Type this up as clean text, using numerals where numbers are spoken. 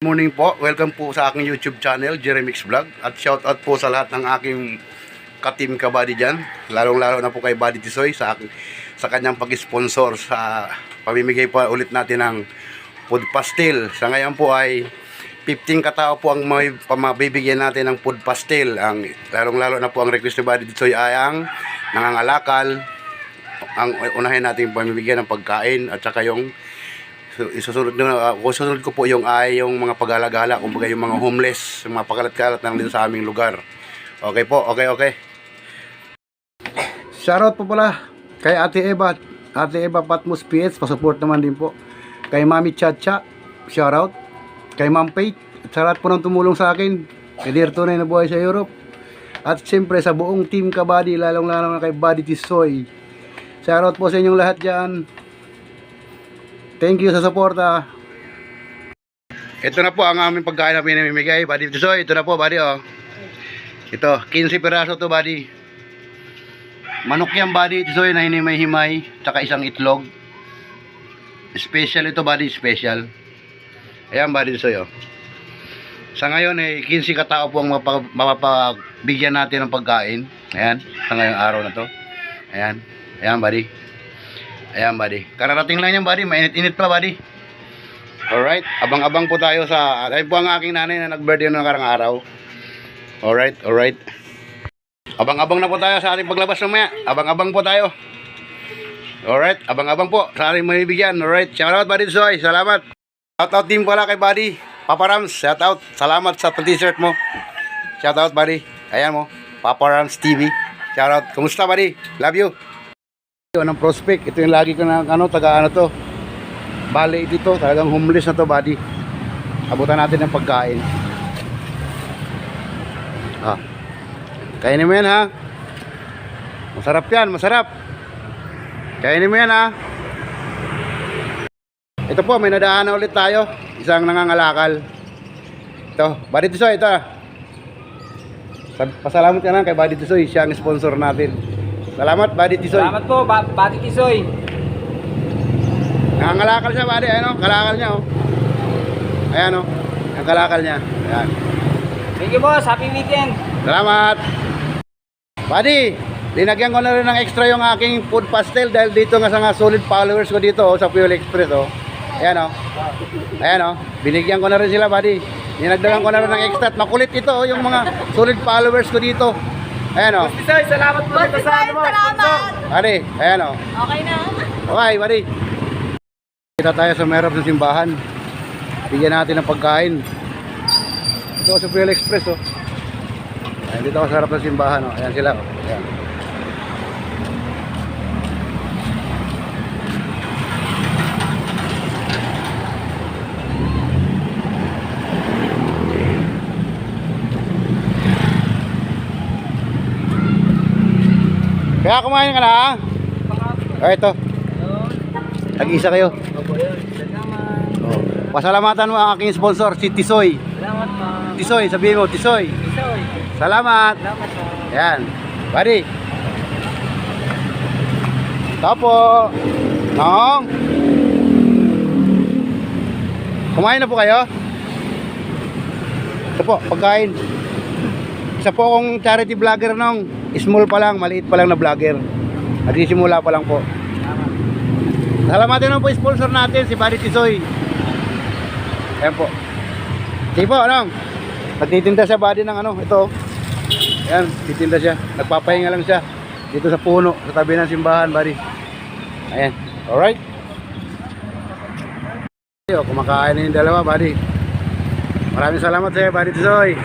Morning po, welcome po sa aking YouTube channel, Jeremix Vlog. At shout out po sa lahat ng aking ka-team ka-buddy dyan. Lalong-lalo na po kay Buddy Tisoy sa kanyang pag-sponsor sa pamimigay po ulit natin ng food pastil. Sa ngayon po ay 15 katao po ang mabibigyan natin ng food pastil. Lalong-lalo na po ang request ni Buddy Tisoy ay ang nangangalakal. Ang unahin natin pamimigyan ng pagkain at saka yung susunod ko po yung mga pag-alagala, kumbaga yung mga homeless, yung mga pakalat-kalat lang dito sa aming lugar. Okay po, okay. Shoutout po pala kay Ate Eva Patmos PH, pasupport naman din po. Kay Mami Chacha, shoutout. Kay Ma'am Faith, sa lahat po ng tumulong sa akin. Kay Dear Tunay na Buhay sa Europe. At siyempre sa buong team ka-buddy, lalong-lalo na kay Buddy Tisoy. Shoutout po sa inyong lahat dyan. Thank you sa suporta. Ito na po ang aming pagkain na pinamimigay, Buddy Tisoy. Ito na po, Buddy, oh. Ito, 15 piraso to, Buddy. Manok yan, Buddy Tisoy, na hinimay-himay, tsaka isang itlog. Special ito, Buddy, special. Ayan, Buddy Tisoy, oh. Sa ngayon, 15 katao po ang mapapagbigyan natin ng pagkain. Ayan, sa ngayong araw na to. Ayan, Buddy. Ayan, Buddy. Kararating lang yan, Buddy. Mainit-init pa, Buddy. Alright. Abang-abang po tayo sa... Ayun po ang aking nanay na nag-birthday noong nakarang araw. Alright. Abang-abang na po tayo sa ating paglabas mamaya. Abang-abang po tayo. Alright. Abang-abang po sa ating maibigyan. Alright. Shoutout, Buddy Tisoy. Salamat. Shoutout din pala kay Buddy. Papa Rams. Shoutout. Salamat sa t-shirt mo. Shoutout, Buddy. Ayan mo. Papa Rams TV. Shoutout. Kumusta, Buddy? Love you. Ng prospect, ito yung lagi ko na to bali dito, talagang homeless na to, Buddy. Abutan natin ng pagkain. Kainin mo yan, ha. Masarap yan, masarap. Kainin mo yan, ha. Ito po, may nadaan na ulit tayo, isang nangangalakal. Ito, Buddy Tisoy, ito. Pasalamat ka lang kay Buddy Tisoy, siya ang sponsor natin. Salamat, Buddy Tisoy. Salamat po, Buddy Tisoy. Nangangalakal siya, Buddy. Ayan, kalakal niya, oh. Ayan, oh. Ang kalakal niya. Ayan. Thank you, boss. Happy weekend. Salamat. Buddy, linagyan ko na rin ng extra yung aking food pastel dahil dito nga sa solid followers ko dito, oh, sa Fuel Express, oh. Ayan, oh. Ayan, oh. Binigyan ko na rin sila, Buddy. Dinagdagan ko na rin ng extra. At makulit ito, oh, yung mga solid followers ko dito. Ayan, o. Boss Tisoy, salamat po dito sa ano mo. Salamat. Buddy, ayan, o. Okay na. Okay, Buddy. Kita tayo sa merap ng simbahan. Bigyan natin ng pagkain. Ito sa Fuel Express, o. Ayan, dito ako sa harap ng simbahan, o. Ayan sila, o. Ayan. Kaya kumain ka na, ha? Ito. Tag-isa kayo. Oh. Pasalamatan mo ang aking sponsor, si Tisoy. Salamat po. Tisoy, sabihin mo, Tisoy. Tisoy. Salamat. Salamat po. Yan. Buddy. Tapo. Nong. Kumain na po kayo? Ito po, pagkain. Isa po akong charity vlogger nong. Small pa lang, maliit pa lang na vlogger. Nagsisimula pa lang po. Salamatin naman po sponsor natin, si Buddy Tisoy. Ayan po. Sige po, anong? Nagtitinda siya, Buddy, ng ano, ito. Ayan, titinda siya. Nagpapahinga lang siya. Dito sa puno, sa tabi ng simbahan, Buddy. Ayan, alright. Kumakain na yung dalawa, Buddy. Maraming salamat sa iyo, Buddy Tisoy.